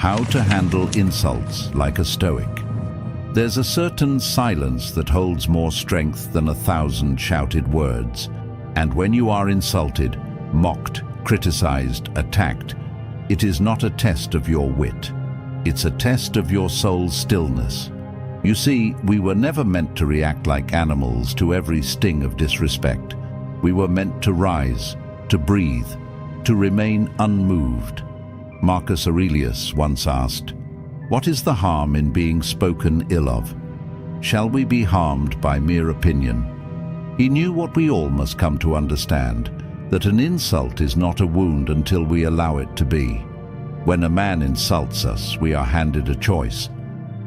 How to handle insults like a Stoic. There's a certain silence that holds more strength than 1,000 shouted words. And when you are insulted, mocked, criticized, attacked, it is not a test of your wit. It's a test of your soul's stillness. You see, we were never meant to react like animals to every sting of disrespect. We were meant to rise, to breathe, to remain unmoved. Marcus Aurelius once asked, "What is the harm in being spoken ill of? Shall we be harmed by mere opinion?" He knew what we all must come to understand, that an insult is not a wound until we allow it to be. When a man insults us, we are handed a choice.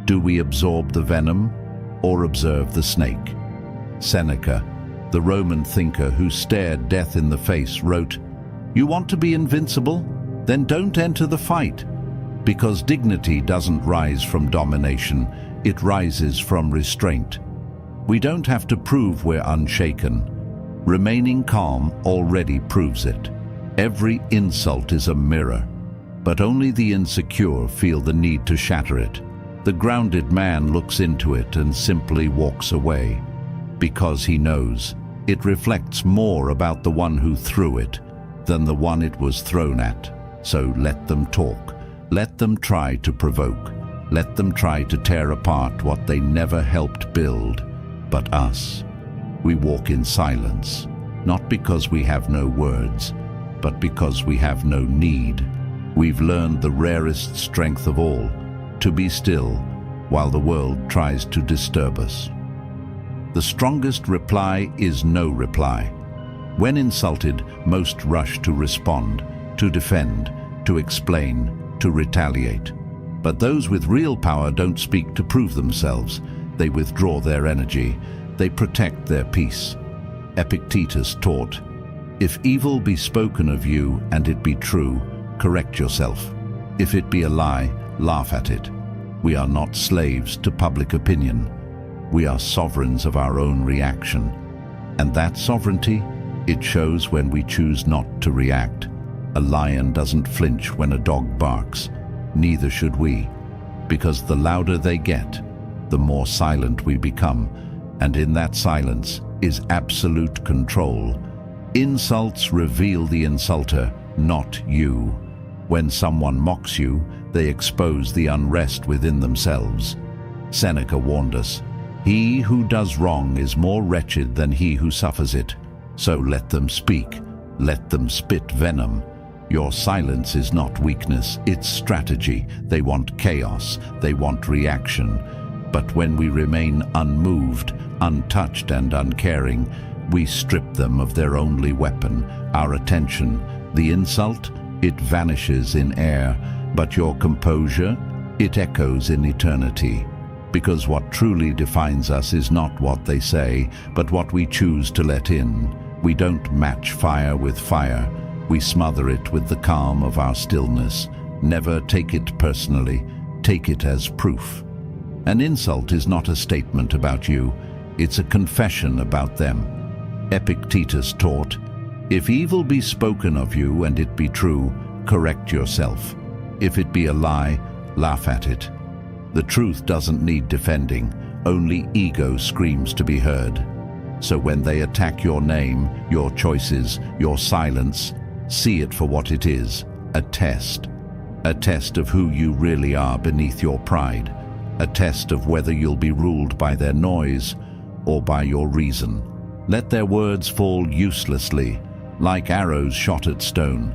Do we absorb the venom or observe the snake? Seneca, the Roman thinker who stared death in the face, wrote, "You want to be invincible? Then don't enter the fight, because dignity doesn't rise from domination, it rises from restraint. We don't have to prove we're unshaken. Remaining calm already proves it. Every insult is a mirror, but only the insecure feel the need to shatter it. The grounded man looks into it and simply walks away, because he knows it reflects more about the one who threw it than the one it was thrown at. So let them talk. Let them try to provoke. Let them try to tear apart what they never helped build, but us. We walk in silence, not because we have no words, but because we have no need. We've learned the rarest strength of all, to be still while the world tries to disturb us. The strongest reply is no reply. When insulted, most rush to respond, to defend, to explain, to retaliate. But those with real power don't speak to prove themselves. They withdraw their energy. They protect their peace. Epictetus taught, "If evil be spoken of you and it be true, correct yourself. If it be a lie, laugh at it." We are not slaves to public opinion. We are sovereigns of our own reaction. And that sovereignty, it shows when we choose not to react. A lion doesn't flinch when a dog barks. Neither should we, because the louder they get, the more silent we become, and in that silence is absolute control. Insults reveal the insulter, not you. When someone mocks you, they expose the unrest within themselves. Seneca warned us, "He who does wrong is more wretched than he who suffers it." So let them speak, let them spit venom. Your silence is not weakness, it's strategy. They want chaos, they want reaction. But when we remain unmoved, untouched and uncaring, we strip them of their only weapon, our attention. The insult, it vanishes in air, but your composure, it echoes in eternity. Because what truly defines us is not what they say, but what we choose to let in. We don't match fire with fire. We smother it with the calm of our stillness. Never take it personally. Take it as proof. An insult is not a statement about you. It's a confession about them. Epictetus taught, "If evil be spoken of you and it be true, correct yourself. If it be a lie, laugh at it." The truth doesn't need defending. Only ego screams to be heard. So when they attack your name, your choices, your silence, see it for what it is, a test. A test of who you really are beneath your pride. A test of whether you'll be ruled by their noise or by your reason. Let their words fall uselessly, like arrows shot at stone,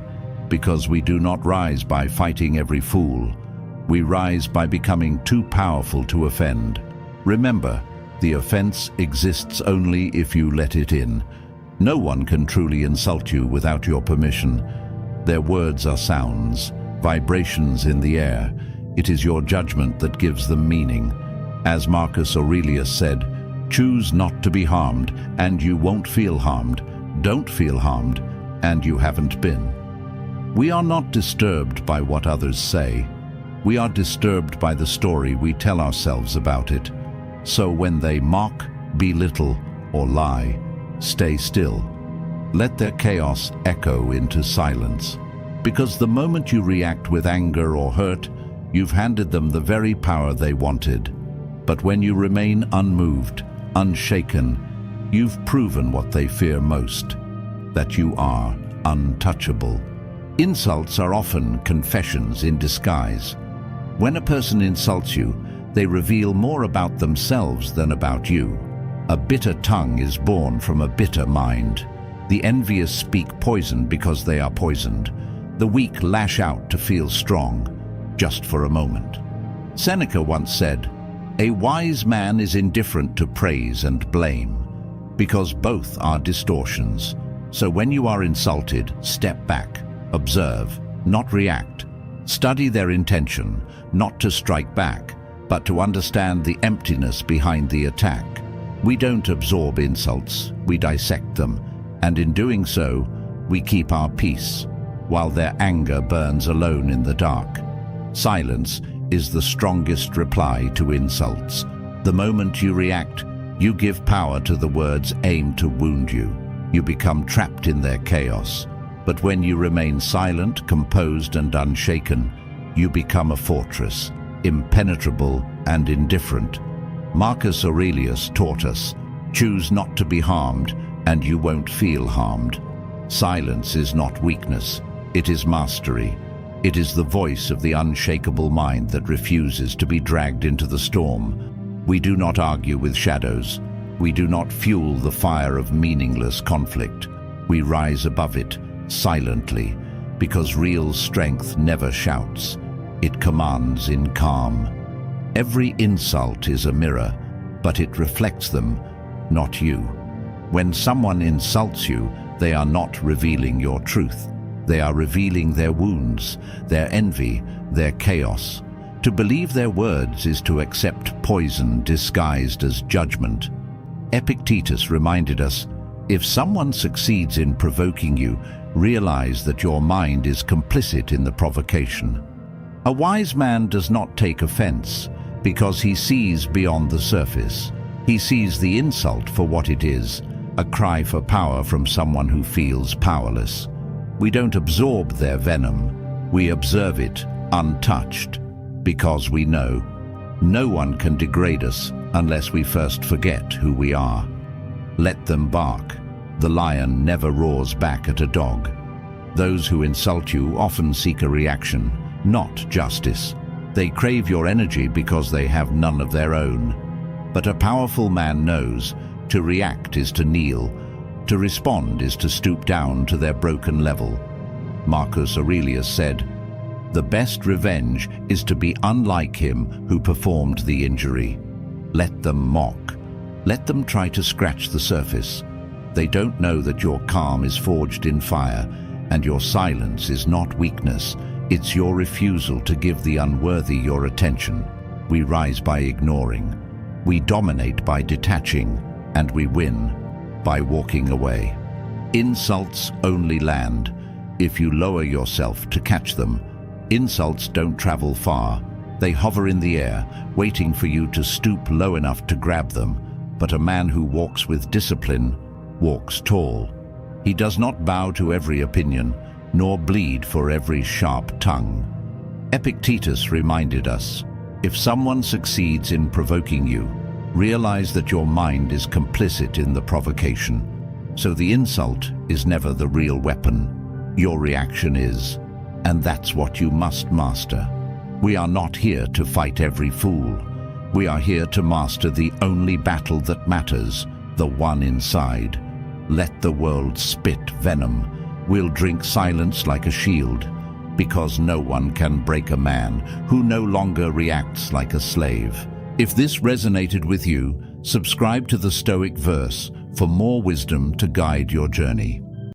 because we do not rise by fighting every fool. We rise by becoming too powerful to offend. Remember, the offense exists only if you let it in. No one can truly insult you without your permission. Their words are sounds, vibrations in the air. It is your judgment that gives them meaning. As Marcus Aurelius said, "Choose not to be harmed, and you won't feel harmed. Don't feel harmed, and you haven't been." We are not disturbed by what others say. We are disturbed by the story we tell ourselves about it. So when they mock, belittle, or lie, stay still. Let their chaos echo into silence. Because the moment you react with anger or hurt, You've handed them the very power they wanted. But when you remain unmoved, unshaken, you've proven what they fear most, that you are untouchable. Insults are often confessions in disguise. When a person insults you, they reveal more about themselves than about you. A bitter tongue is born from a bitter mind. The envious speak poison because they are poisoned. The weak lash out to feel strong, just for a moment. Seneca once said, "A wise man is indifferent to praise and blame, because both are distortions. So when you are insulted, step back, observe, not react. Study their intention, not to strike back, but to understand the emptiness behind the attack. We don't absorb insults, we dissect them, and in doing so, we keep our peace, while their anger burns alone in the dark. Silence is the strongest reply to insults. The moment you react, you give power to the words aimed to wound you. You become trapped in their chaos. But when you remain silent, composed, and unshaken, you become a fortress, impenetrable and indifferent. Marcus Aurelius taught us, choose not to be harmed, and you won't feel harmed. Silence is not weakness, it is mastery. It is the voice of the unshakable mind that refuses to be dragged into the storm. We do not argue with shadows. We do not fuel the fire of meaningless conflict. We rise above it, silently, because real strength never shouts. It commands in calm. Every insult is a mirror, but it reflects them, not you. When someone insults you, they are not revealing your truth. They are revealing their wounds, their envy, their chaos. To believe their words is to accept poison disguised as judgment. Epictetus reminded us, if someone succeeds in provoking you, realize that your mind is complicit in the provocation. A wise man does not take offense because he sees beyond the surface. He sees the insult for what it is, a cry for power from someone who feels powerless. We don't absorb their venom, we observe it untouched, because we know no one can degrade us unless we first forget who we are. Let them bark. The lion never roars back at a dog. Those who insult you often seek a reaction, not justice. They crave your energy because they have none of their own. But a powerful man knows to react is to kneel, to respond is to stoop down to their broken level. Marcus Aurelius said, "The best revenge is to be unlike him who performed the injury." Let them mock. Let them try to scratch the surface. They don't know that your calm is forged in fire, and your silence is not weakness. It's your refusal to give the unworthy your attention. We rise by ignoring. We dominate by detaching, and we win by walking away. Insults only land if you lower yourself to catch them. Insults don't travel far. They hover in the air, waiting for you to stoop low enough to grab them. But a man who walks with discipline walks tall. He does not bow to every opinion, nor bleed for every sharp tongue. Epictetus reminded us, if someone succeeds in provoking you, realize that your mind is complicit in the provocation. So the insult is never the real weapon. Your reaction is, and that's what you must master. We are not here to fight every fool. We are here to master the only battle that matters, the one inside. Let the world spit venom. We'll drink silence like a shield, because no one can break a man who no longer reacts like a slave. If this resonated with you, subscribe to the Stoic Verse for more wisdom to guide your journey.